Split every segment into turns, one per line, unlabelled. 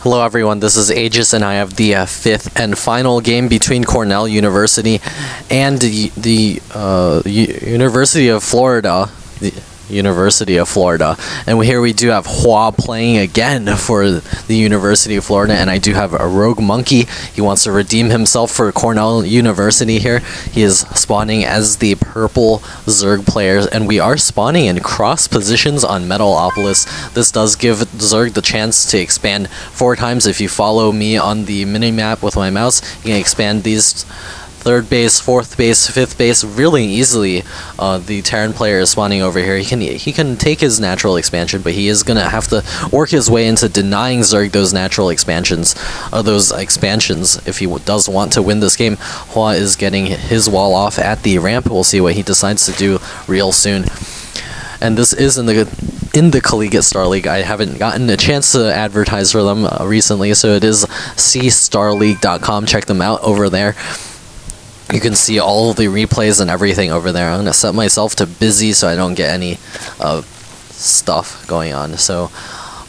Hello everyone, this is Aegis and I have the fifth and final game between Cornell University and the University of Florida. And here we do have Hua playing again for the University of Florida, and I do have a Roguemonkey. He wants to redeem himself for Cornell University here. He is spawning as the purple Zerg players, and we are spawning in cross positions on Metalopolis. This does give Zerg the chance to expand 4 times. If you follow me on the minimap with my mouse, you can expand these 3rd base, 4th base, 5th base really easily. The Terran player is spawning over here. He can take his natural expansion, but he is gonna have to work his way into denying Zerg those natural expansions, if he does want to win this game. Hua is getting his wall off at the ramp. We'll see what he decides to do real soon. And this is in the Collegiate Star League. I haven't gotten a chance to advertise for them recently, so it is cstarleague.com. Check them out over there. You can see all of the replays and everything over there. I'm going to set myself to busy so I don't get any stuff going on. So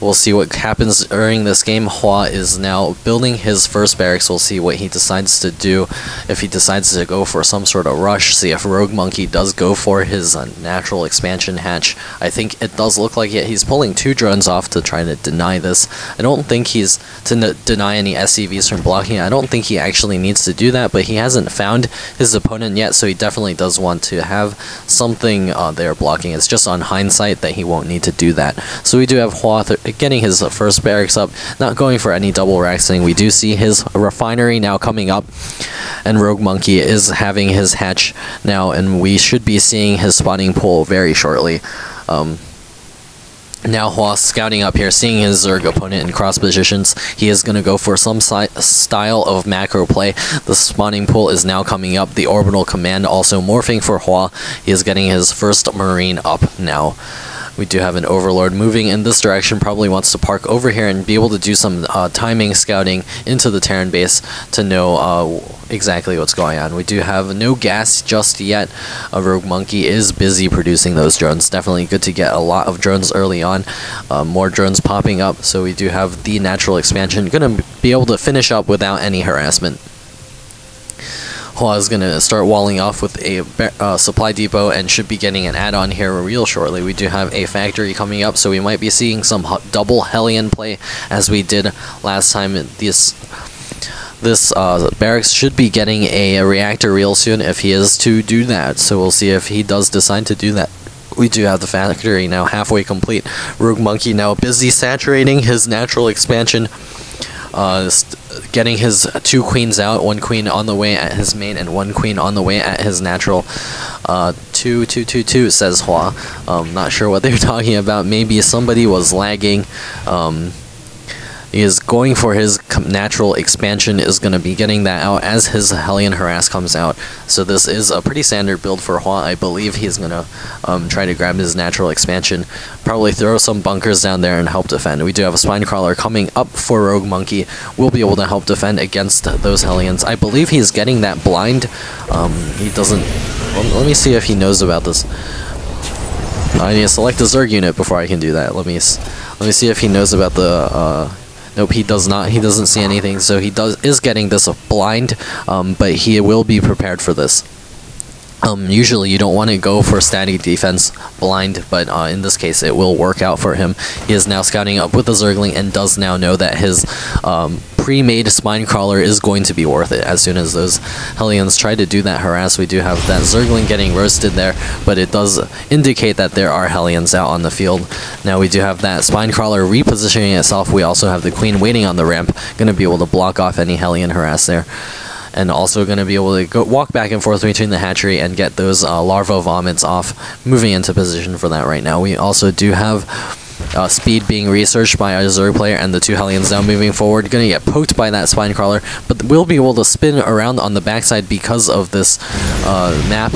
we'll see what happens during this game. Hua is now building his first barracks. We'll see what he decides to do. If he decides to go for some sort of rush, see if Roguemonkey does go for his natural expansion hatch. I think it does look like it. He's pulling 2 drones off to try to deny this. I don't think he's to deny any SCVs from blocking. I don't think he actually needs to do that, but he hasn't found his opponent yet, so he definitely does want to have something there blocking. It's just on hindsight that he won't need to do that. So we do have Hua getting his first barracks up, not going for any double raxing. We do see his refinery now coming up, and Roguemonkey is having his hatch now, and we should be seeing his spawning pool very shortly. Now Hua scouting up here, seeing his Zerg opponent in cross positions. He is going to go for some style of macro play. The spawning pool is now coming up. The orbital command also morphing for Hua. He is getting his first Marine up now. We do have an Overlord moving in this direction, probably wants to park over here and be able to do some timing scouting into the Terran base to know exactly what's going on. We do have no gas just yet. Roguemonkey is busy producing those drones. Definitely good to get a lot of drones early on. More drones popping up, so we do have the natural expansion. Gonna be able to finish up without any harassment. Hua is going to start walling off with a supply depot and should be getting an add-on here real shortly. We do have a factory coming up, so we might be seeing some double Hellion play as we did last time. This barracks should be getting a reactor real soon if he is to do that, so we'll see if he does decide to do that. We do have the factory now halfway complete. Roguemonkey now busy saturating his natural expansion. Getting his 2 queens out, 1 queen on the way at his main and 1 queen on the way at his natural. 2 says Hua. Not sure what they're talking about. Maybe somebody was lagging. He is going for his natural expansion, is going to be getting that out as his Hellion Harass comes out. So this is a pretty standard build for Hua. I believe he's going to try to grab his natural expansion, probably throw some bunkers down there and help defend. We do have a Spine Crawler coming up for Roguemonkey. We'll be able to help defend against those Hellions. I believe he's getting that blind. He doesn't... Well, let me see if he knows about this. I need to select the Zerg unit before I can do that. Let me see if he knows about the... Nope, he does not. He doesn't see anything, so he is getting this blind, but he will be prepared for this. Usually you don't want to go for static defense blind, but in this case it will work out for him. He is now scouting up with the Zergling and does now know that his pre-made Spine Crawler is going to be worth it. As soon as those Hellions try to do that harass, we do have that Zergling getting roasted there, but it does indicate that there are Hellions out on the field. Now we do have that Spine Crawler repositioning itself. We also have the Queen waiting on the ramp, going to be able to block off any Hellion harass there. And also going to be able to walk back and forth between the hatchery and get those larva vomits off, moving into position for that right now. We also do have speed being researched by a Zerg player, and the 2 Hellions now moving forward. Going to get poked by that Spine Crawler, but we'll be able to spin around on the backside because of this map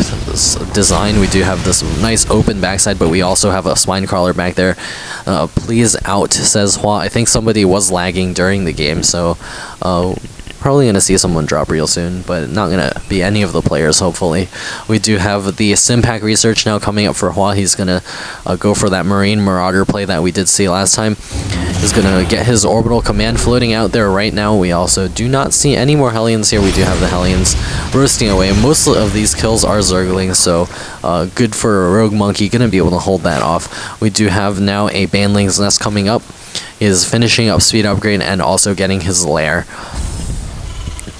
design. We do have this nice open backside, but we also have a Spine Crawler back there. Please out, says Hua. I think somebody was lagging during the game, so... Probably going to see someone drop real soon, but not going to be any of the players, hopefully. We do have the Simpack research now coming up for Hua. He's going to go for that Marine Marauder play that we did see last time. is going to get his orbital command floating out there right now. We also do not see any more Hellions here. We do have the Hellions roasting away. Most of these kills are Zerglings, so good for Roguemonkey, going to be able to hold that off. We do have now a Baneling's Nest coming up. He is finishing up speed upgrade and also getting his lair.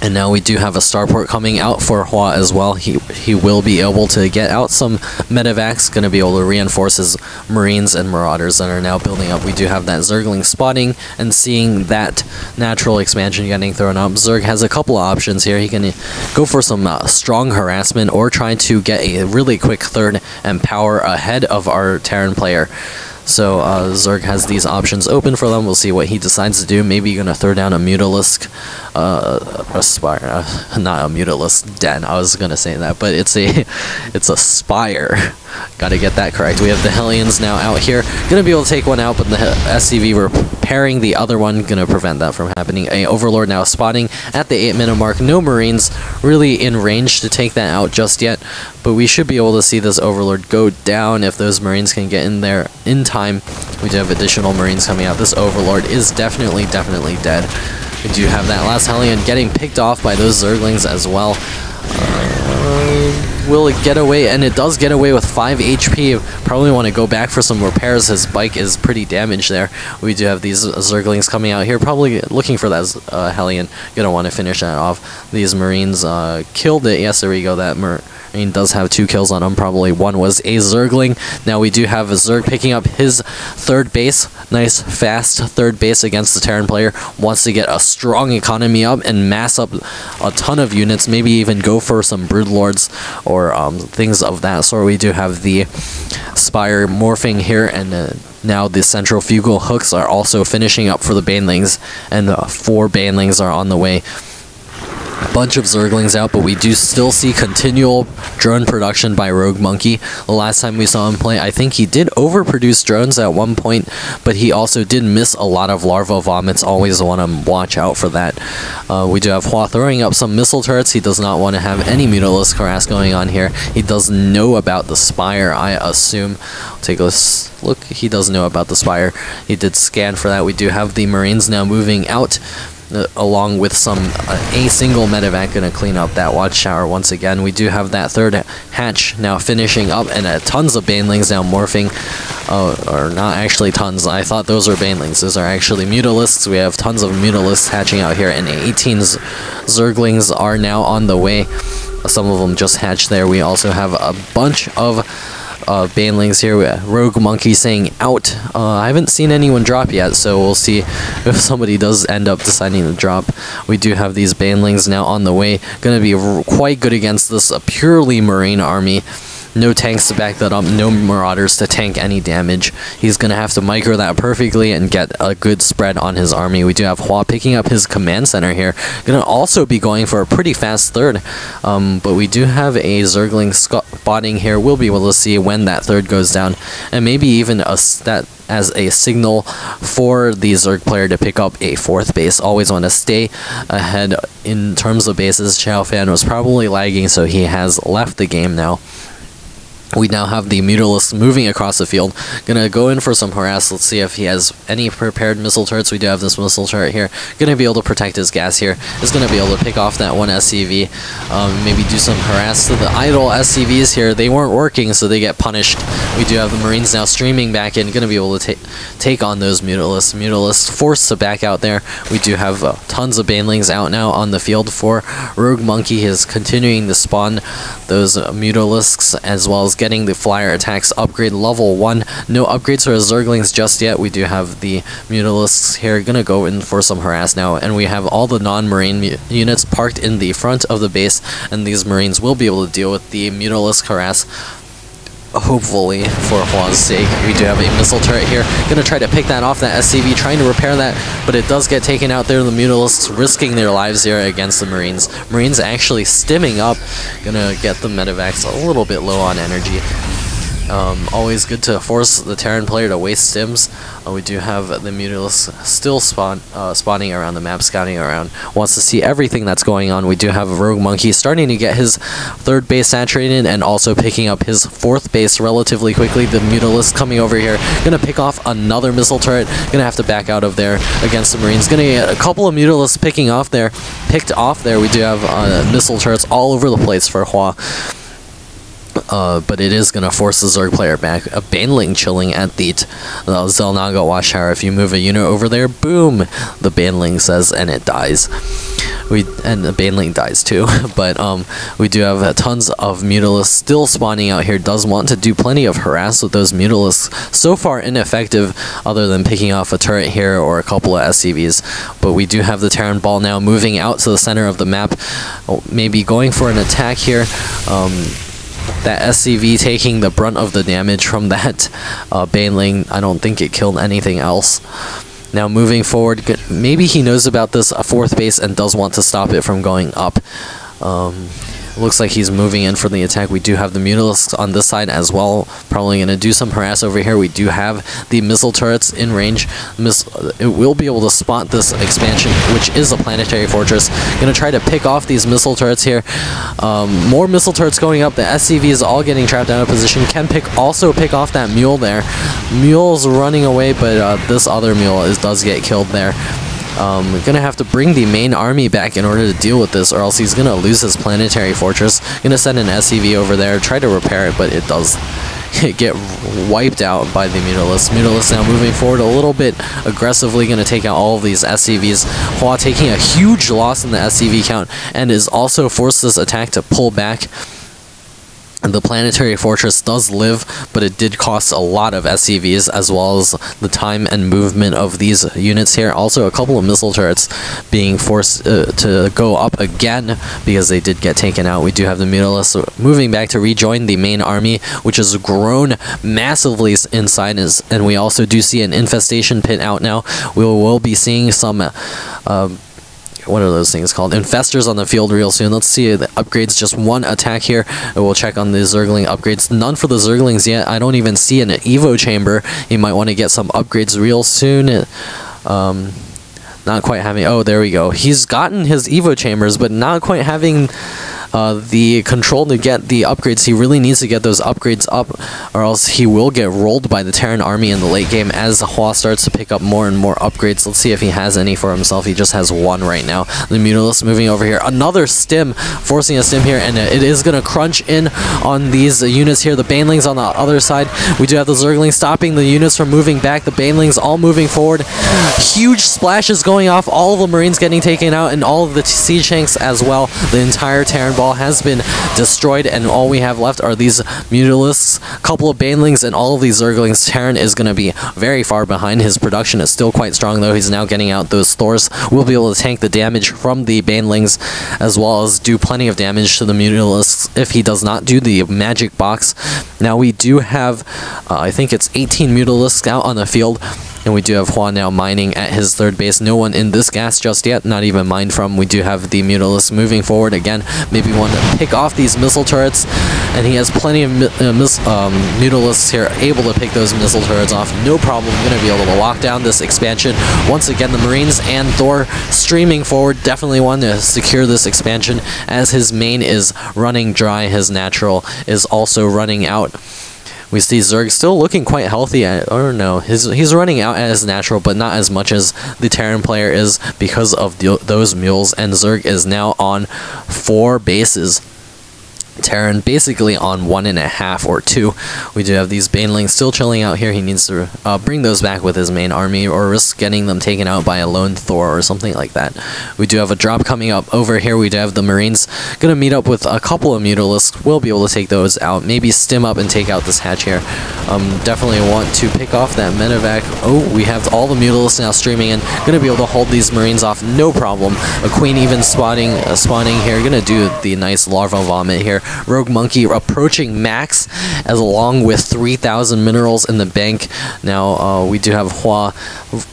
And now we do have a starport coming out for Hua as well. He will be able to get out some medevacs, going to be able to reinforce his Marines and Marauders that are now building up. We do have that Zergling spotting and seeing that natural expansion getting thrown up. Zerg has a couple of options here. He can go for some strong harassment or try to get a really quick third and power ahead of our Terran player. So Zerg has these options open for them. We'll see what he decides to do. Maybe gonna throw down a Mutalisk, a Spire, not a Mutalisk Den. I was gonna say that, but it's a Spire. Got to get that correct. We have the Hellions now out here. Gonna be able to take one out, but the SCV repairing the other one. Gonna prevent that from happening. A Overlord now spotting at the 8-minute mark. No Marines really in range to take that out just yet, but we should be able to see this Overlord go down if those Marines can get in there in time. We do have additional Marines coming out. This Overlord is definitely dead. We do have that last Hellion getting picked off by those Zerglings as well. Will it get away? And it does get away with 5 HP. Probably want to go back for some repairs. His bike is pretty damaged there. We do have these Zerglings coming out here, probably looking for that Hellion. Gonna want to finish that off. These Marines killed it. Yes, there we go. That Marine does have 2 kills on him. Probably one was a Zergling. Now we do have a Zerg picking up his third base. Nice, fast third base against the Terran player. Wants to get a strong economy up and mass up a ton of units. Maybe even go for some Broodlords or things of that sort. We do have the Spire morphing here, and now the centrifugal hooks are also finishing up for the Banelings, and 4 Banelings are on the way. A bunch of Zerglings out, but we do still see continual drone production by Roguemonkey. The last time we saw him play, I think he did overproduce drones at one point, but he also did miss a lot of larva vomits. Always want to watch out for that. We do have Hua throwing up some missile turrets. He does not want to have any Mutalisk harass going on here. He does know about the Spire, I assume. Take a look. He does know about the Spire. He did scan for that. We do have the Marines now moving out, along with a single medevac gonna clean up that watchtower once again. We do have that third hatch now finishing up, and tons of Banelings now morphing. Or not actually tons. I thought those were Banelings. Those are actually Mutalisks. We have tons of Mutalisks hatching out here, and 18 Zerglings are now on the way. Some of them just hatched there. We also have a bunch of Banelings here. Roguemonkey saying out. I haven't seen anyone drop yet, so we'll see if somebody does end up deciding to drop. We do have these Banelings now on the way. Gonna be quite good against this purely Marine army. No tanks to back that up, no Marauders to tank any damage. He's going to have to micro that perfectly and get a good spread on his army. We do have Hua picking up his command center here. Going to also be going for a pretty fast third, but we do have a Zergling spotting here. We'll be able to see when that third goes down, and maybe even that as a signal for the Zerg player to pick up a 4th base. Always want to stay ahead in terms of bases. Chao Fan was probably lagging, so he has left the game now. We now have the Mutalisk moving across the field. Gonna go in for some harass. Let's see if he has any prepared missile turrets. We do have this missile turret here. Gonna be able to protect his gas here. Is gonna be able to pick off that one SCV. Maybe do some harass to the idle SCVs here. They weren't working, so they get punished. We do have the Marines now streaming back in. Gonna be able to take on those Mutalisks. Mutalisks forced to back out there. We do have tons of Banelings out now on the field for Roguemonkey. He is continuing to spawn those Mutalisks, as well as getting the flyer attacks upgrade level 1. No upgrades for Zerglings just yet. We do have the Mutalisks here. Gonna go in for some harass now, and we have all the non-Marine units parked in the front of the base, and these Marines will be able to deal with the Mutalisk harass. Hopefully, for Hua's sake. We do have a missile turret here. Gonna try to pick that off, that SCV, trying to repair that, but it does get taken out there. The Mutalisks risking their lives here against the Marines. Marines actually stimming up. Gonna get the medevacs a little bit low on energy. Always good to force the Terran player to waste stims. We do have the Mutalisk still spawning around the map, scouting around, wants to see everything that's going on. We do have Roguemonkey starting to get his 3rd base saturated and also picking up his 4th base relatively quickly. The Mutalisk coming over here, gonna pick off another missile turret, gonna have to back out of there against the Marines. Gonna get a couple of Mutalisks picked off there. We do have missile turrets all over the place for Hua. But it is going to force the Zerg player back. A Baneling chilling at the Zelnaga Watchtower. If you move a unit over there, boom, the Baneling says, and it dies. And the Baneling dies too. But we do have tons of Mutalisks still spawning out here. Does want to do plenty of harass with those Mutalisks. So far ineffective, other than picking off a turret here or a couple of SCVs. But we do have the Terran ball now moving out to the center of the map. Maybe going for an attack here. That SCV taking the brunt of the damage from that Baneling. I don't think it killed anything else. Now moving forward, maybe he knows about this 4th base and does want to stop it from going up. Looks like he's moving in for the attack. We do have the Mutalisks on this side as well. Probably going to do some harass over here. We do have the missile turrets in range. It will be able to spot this expansion, which is a planetary fortress. Going to try to pick off these missile turrets here. More missile turrets going up. The SCV is all getting trapped out of position. Can also pick off that mule there. Mule's running away, but this other mule does get killed there. Gonna have to bring the main army back in order to deal with this, or else he's gonna lose his planetary fortress. Gonna send an SCV over there, try to repair it, but it does get wiped out by the Mutalisk. Mutalisk now moving forward a little bit aggressively, gonna take out all of these SCVs. Hua taking a huge loss in the SCV count, and is also forced this attack to pull back. The planetary fortress does live, but it did cost a lot of SCVs, as well as the time and movement of these units here. Also, a couple of missile turrets being forced to go up again because they did get taken out. We do have the Mutalisk moving back to rejoin the main army, which has grown massively inside, and we also do see an infestation pit out now. We will be seeing some what are those things called? Infestors on the field real soon. Let's see the upgrades. Just one attack here. We'll check on the Zergling upgrades. None for the Zerglings yet. I don't even see an Evo chamber. You might want to get some upgrades real soon. Not quite having... Oh, there we go. He's gotten his Evo chambers, but not quite having the control to get the upgrades. He really needs to get those upgrades up, or else he will get rolled by the Terran army in the late game as Hua starts to pick up more and more upgrades. Let's see if he has any for himself. He just has one right now. The Mutalisk moving over here. Another stim, forcing a stim here, and it is going to crunch in on these units here. The Banelings on the other side. We do have the Zerglings stopping the units from moving back. The Banelings all moving forward. Huge splashes going off. All of the Marines getting taken out, and all of the siege tanks as well. The entire Terran ball has been destroyed, and all we have left are these Mutalisks, a couple of Banelings, and all of these Zerglings. Terran is going to be very far behind. His production is still quite strong, though. He's now getting out those Thors. We'll be able to tank the damage from the Banelings, as well as do plenty of damage to the Mutalisks if he does not do the magic box. Now we do have, I think it's 18 Mutalisks out on the field. And we do have Hua now mining at his 3rd base. No one in this gas just yet, not even mined from. We do have the Mutalisk moving forward again. Maybe want to pick off these missile turrets. And he has plenty of Mutalisks here, able to pick those missile turrets off. No problem, going to be able to lock down this expansion. Once again, the Marines and Thor streaming forward. Definitely want to secure this expansion as his main is running dry. His natural is also running out. We see Zerg still looking quite healthy, or no, he's running out at his natural, but not as much as the Terran player is because of those mules, and Zerg is now on 4 bases. Terran basically on 1.5 or 2. We do have these Banelings still chilling out here. He needs to bring those back with his main army, or risk getting them taken out by a lone Thor or something like that. We do have a drop coming up over here. We do have the Marines gonna meet up with a couple of Mutalisks. We'll be able to take those out. Maybe stim up and take out this hatch here. Definitely want to pick off that medevac. Oh, we have all the Mutalisks now streaming in. Gonna be able to hold these Marines off, no problem. A Queen even spawning here. Gonna do the nice larva vomit here. Roguemonkey approaching max, as along with 3,000 minerals in the bank. Now we do have Hua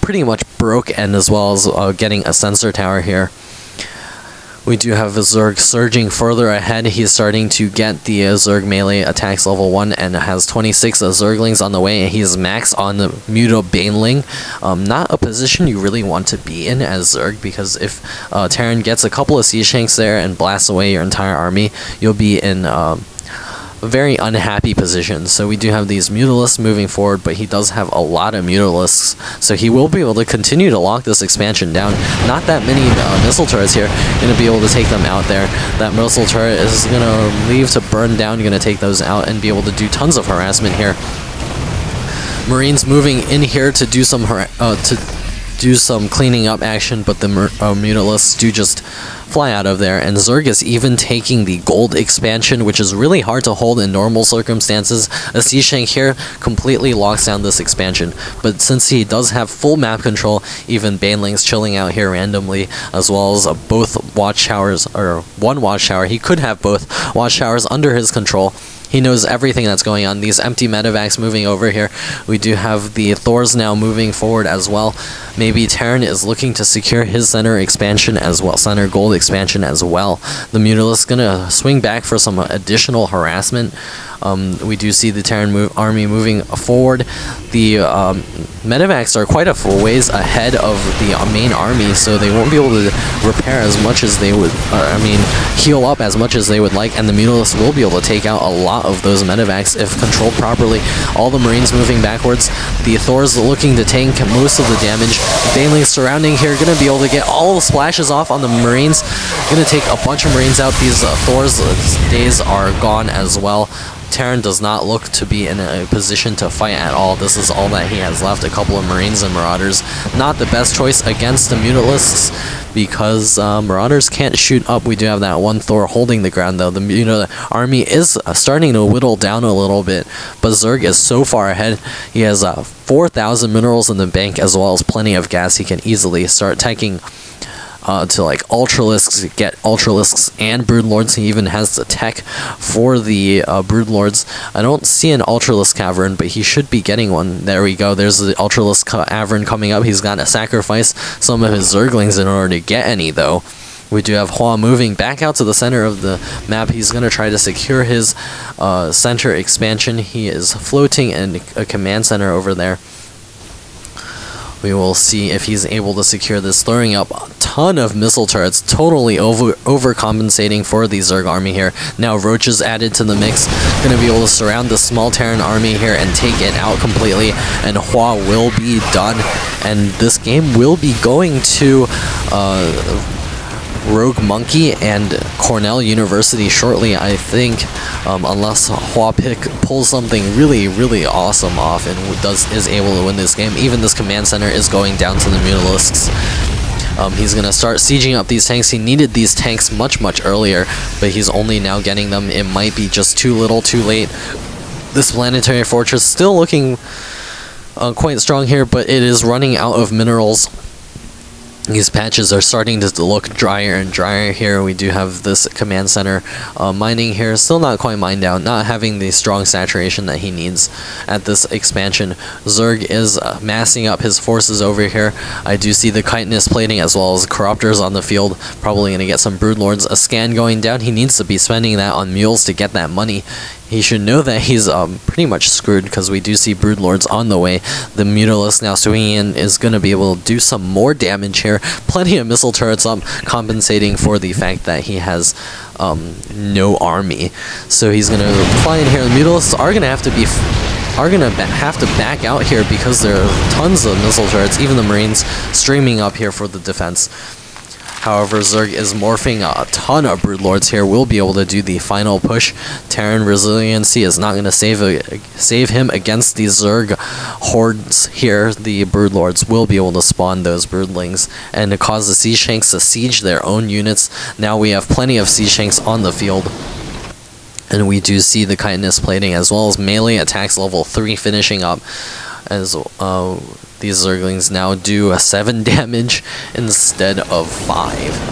pretty much broke, and as well as getting a sensor tower here. We do have a Zerg surging further ahead. He's starting to get the Zerg melee attacks level 1 and has 26 Zerglings on the way, and he's max on the Muta Baneling. Not a position you really want to be in as Zerg, because if Terran gets a couple of siege tanks there and blasts away your entire army, you'll be in a very unhappy position. So we do have these Mutalisks moving forward, but he does have a lot of Mutalisks, so he will be able to continue to lock this expansion down. Not that many missile turrets here going to be able to take them out there. That missile turret is going to leave to burn down, going to take those out and be able to do tons of harassment here. Marines moving in here to do some cleaning up action, but the Mutalisks do just fly out of there, and Zerg is even taking the gold expansion, which is really hard to hold in normal circumstances. A siege tank here completely locks down this expansion, but since he does have full map control, even Banelings chilling out here randomly, as well as both watchtowers, or one watchtower, he could have both watchtowers under his control. He knows everything that's going on. These empty medevacs moving over here. We do have the Thors now moving forward as well. Maybe Terran is looking to secure his center expansion as well, center gold expansion as well. The Mutalisk gonna swing back for some additional harassment. We do see the Terran army moving forward. The medevacs are quite a ways ahead of the main army, so they won't be able to repair as much as they would, heal up as much as they would like, and the Mutalisks will be able to take out a lot of those medevacs if controlled properly. All the Marines moving backwards. The Thors looking to tank most of the damage. Banelings surrounding here, going to be able to get all the splashes off on the Marines. Going to take a bunch of Marines out. These Thors days are gone as well. Terran does not look to be in a position to fight at all. This is all that he has left. A couple of Marines and Marauders. Not the best choice against the Mutalisks, because Marauders can't shoot up. We do have that one Thor holding the ground, though. The army is starting to whittle down a little bit, but Zerg is so far ahead. He has 4,000 minerals in the bank, as well as plenty of gas. He can easily start taking to like Ultralisks, get Ultralisks and Broodlords. He even has the tech for the Broodlords. I don't see an Ultralisk Cavern, but he should be getting one. There we go. There's the Ultralisk Cavern coming up. He's got to sacrifice some of his Zerglings in order to get any, though. We do have Hua moving back out to the center of the map. He's going to try to secure his center expansion. He is floating in a command center over there. We will see if he's able to secure this, throwing up a ton of missile turrets, totally overcompensating for the Zerg army here. Now Roach is added to the mix, going to be able to surround the small Terran army here and take it out completely, and Hua will be done, and this game will be going to Roguemonkey and Cornell University shortly, I think, unless Hua pulls something really, really awesome off and is able to win this game. Even this command center is going down to the Mutalisks. He's going to start sieging up these tanks. He needed these tanks much, much earlier, but he's only now getting them. It might be just too little, too late. This planetary fortress still looking quite strong here, but it is running out of minerals. These patches are starting to look drier and drier here. We do have this command center mining here, still not quite mined out, not having the strong saturation that he needs at this expansion. Zerg is massing up his forces over here. I do see the chitinous plating as well as corruptors on the field, probably going to get some Broodlords. A scan going down. He needs to be spending that on mules to get that money. He should know that he's pretty much screwed, because we do see Broodlords on the way. The Mutalisk now swinging in is going to be able to do some more damage here. Plenty of missile turrets up, compensating for the fact that he has no army. So he's going to fly in here. The Mutalisks are going to have to back out here, because there are tons of missile turrets, even the Marines streaming up here for the defense. However, Zerg is morphing a ton of Broodlords here. Will be able to do the final push. Terran resiliency is not going to save him against the Zerg hordes here. The Broodlords will be able to spawn those Broodlings and to cause the siege tanks to siege their own units. Now we have plenty of siege tanks on the field. And we do see the chitinous plating as well as melee attacks level 3 finishing up, as these Zerglings now do 7 damage instead of 5,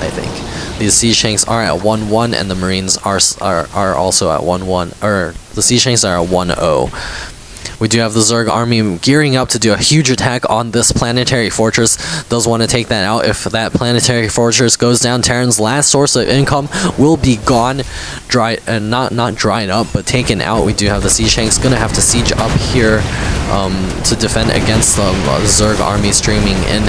I think. These siege tanks are at 1-1, and the Marines are also at 1-1, or the siege tanks are at 1-0. We do have the Zerg army gearing up to do a huge attack on this planetary fortress. Does want to take that out. If that planetary fortress goes down, Terran's last source of income will be gone. Not dried up, but taken out. We do have the Siege Tanks going to have to siege up here to defend against the Zerg army streaming in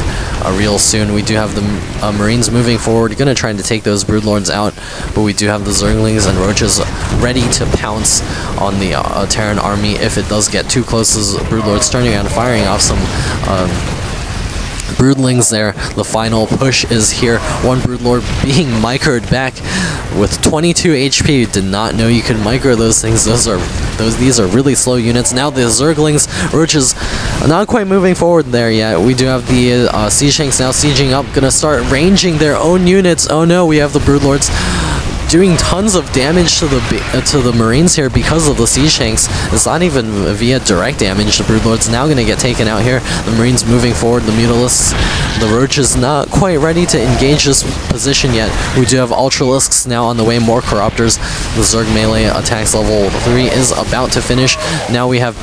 real soon. We do have the Marines moving forward, going to try to take those Broodlords out, but we do have the Zerglings and Roaches ready to pounce on the Terran army if it does get too close. As Broodlords turning around, firing off some Broodlings there. The final push is here. One Broodlord being microed back with 22 HP. Did not know you could micro those things. These are really slow units. Now the Zerglings, Roaches, not quite moving forward there yet. We do have the Siege Tanks now sieging up, gonna start ranging their own units. Oh no, we have the Broodlords doing tons of damage to the Marines here because of the Siege Tanks. It's not even via direct damage. The Broodlord's now going to get taken out here. The Marines moving forward. The Mutalisks, the Roaches not quite ready to engage this position yet. We do have Ultralisks now on the way. More Corruptors. The Zerg melee attacks level 3 is about to finish. Now we have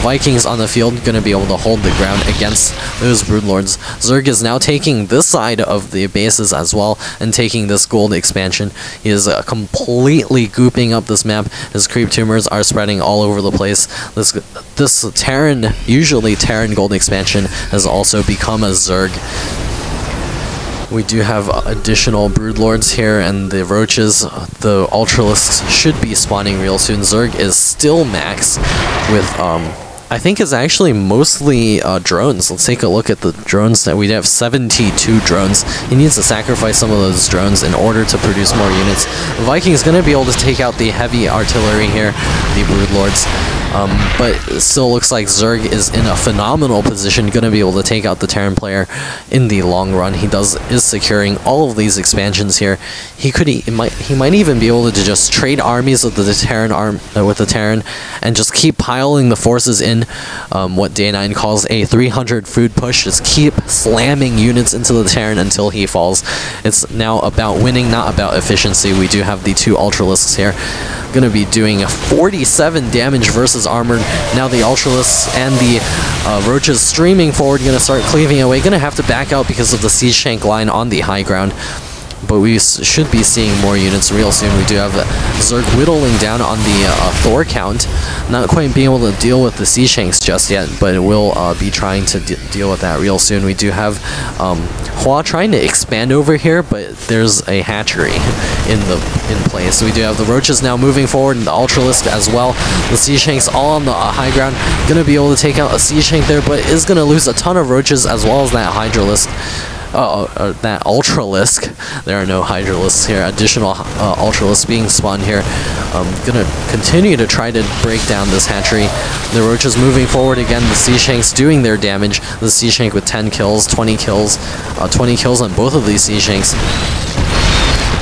Vikings on the field, going to be able to hold the ground against those Broodlords. Zerg is now taking this side of the bases as well and taking this gold expansion. He is completely gooping up this map. His creep tumors are spreading all over the place. This Terran, usually Terran gold expansion, has also become a Zerg. We do have additional Broodlords here, and the Roaches, the Ultralisks should be spawning real soon. Zerg is still max with I think it's actually mostly drones. Let's take a look at the drones. That we have 72 drones. He needs to sacrifice some of those drones in order to produce more units. The Viking's going to be able to take out the heavy artillery here, the Broodlords. But it still looks like Zerg is in a phenomenal position, going to be able to take out the Terran player in the long run. He is securing all of these expansions here. He might even be able to just trade armies with the Terran and just keep piling the forces in. What Day9 calls a 300 food push. Just keep slamming units into the Terran until he falls. It's now about winning, not about efficiency. We do have the two Ultralisks here, going to be doing 47 damage versus armored. Now the Ultralisks and the Roaches streaming forward, going to start cleaving away. Going to have to back out because of the Siege Tank line on the high ground. But we should be seeing more units real soon. We do have Zerg whittling down on the Thor count. Not quite being able to deal with the Siege Tanks just yet, but it will be trying to deal with that real soon. We do have Hua trying to expand over here, but there's a hatchery in place. So we do have the Roaches now moving forward, and the Ultralisk as well. The Siege Tanks all on the high ground. Going to be able to take out a Siege Tank there, but is going to lose a ton of Roaches as well as that Hydralisk. That Ultralisk. There are no Hydralisks here. Additional Ultralisks being spawned here. Gonna continue to try to break down this hatchery. The Roaches moving forward again. The Siege Tanks doing their damage. The Siege Tank with 10 kills, 20 kills. 20 kills on both of these Siege Tanks.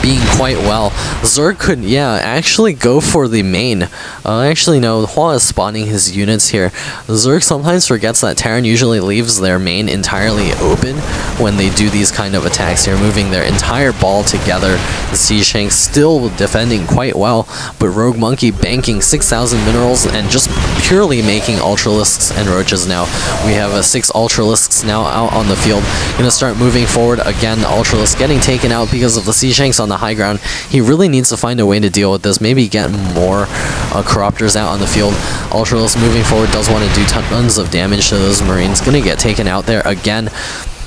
Being quite well. Zerg could, actually go for the main. Actually, no, Hua is spawning his units here. Zerg sometimes forgets that Terran usually leaves their main entirely open when they do these kind of attacks here, moving their entire ball together. The Siege Tank still defending quite well, but Roguemonkey banking 6,000 minerals and just purely making Ultralisks and Roaches now. We have 6 Ultralisks now out on the field. Gonna start moving forward again. The Ultralisk getting taken out because of the Siege Tanks on the high ground. He really needs to find a way to deal with this. Maybe get more Corruptors out on the field. Ultralisk moving forward does want to do tons of damage to those Marines. Gonna get taken out there again.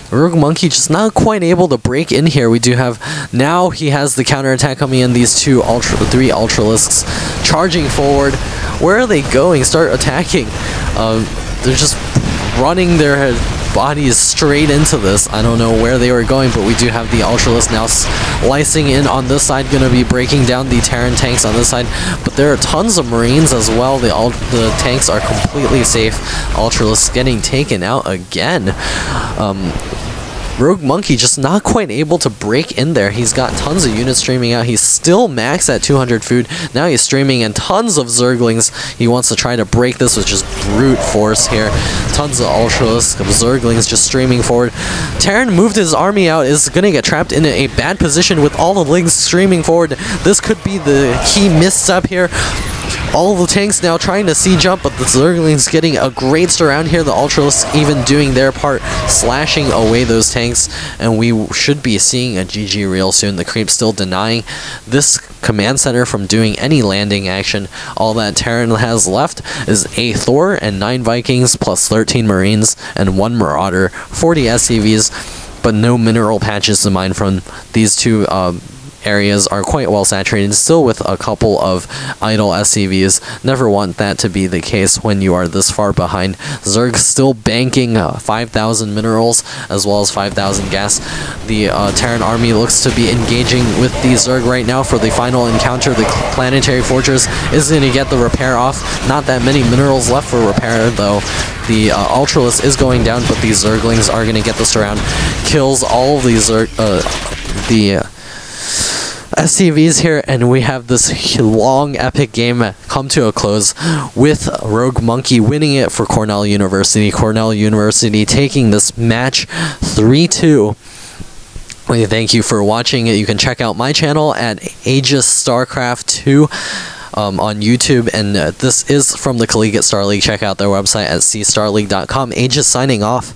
Roguemonkey just not quite able to break in here. We do have, now he has the counterattack coming in. These 3 Ultralisks charging forward. Where are they going? Start attacking. They're just running their bodies straight into this. I don't know where they were going, but we do have the Ultralisk now slicing in on this side, going to be breaking down the Terran tanks on this side, but there are tons of Marines as well. The tanks are completely safe. Ultralisk getting taken out again. Roguemonkey just not quite able to break in there. He's got tons of units streaming out. He's still max at 200 food. Now he's streaming in tons of Zerglings. He wants to try to break this with just brute force here. Tons of Ultralisks, of Zerglings just streaming forward. Terran moved his army out, is going to get trapped in a bad position with all the Lings streaming forward. This could be the key misstep here. All the tanks now trying to siege up, but the Zerglings getting a great surround here. The Ultralisk even doing their part, slashing away those tanks, and we should be seeing a GG real soon. The Creep still denying this command center from doing any landing action. All that Terran has left is a Thor and 9 Vikings plus 13 Marines and 1 Marauder, 40 SCVs, but no mineral patches to mine from these two areas are quite well saturated, still with a couple of idle SCVs. Never want that to be the case when you are this far behind. Zerg still banking 5,000 minerals as well as 5,000 gas. The Terran army looks to be engaging with the Zerg right now for the final encounter. The Planetary Fortress is going to get the repair off. Not that many minerals left for repair though. The Ultralisk is going down, but these Zerglings are going to get this around. Kills all of these SCVs here, and we have this long epic game come to a close with Roguemonkey winning it for Cornell University. Cornell University taking this match 3-2. We thank you for watching it. You can check out my channel at Aegis StarCraft 2 on YouTube, and this is from the Collegiate Star League. Check out their website at cstarleague.com. Aegis signing off.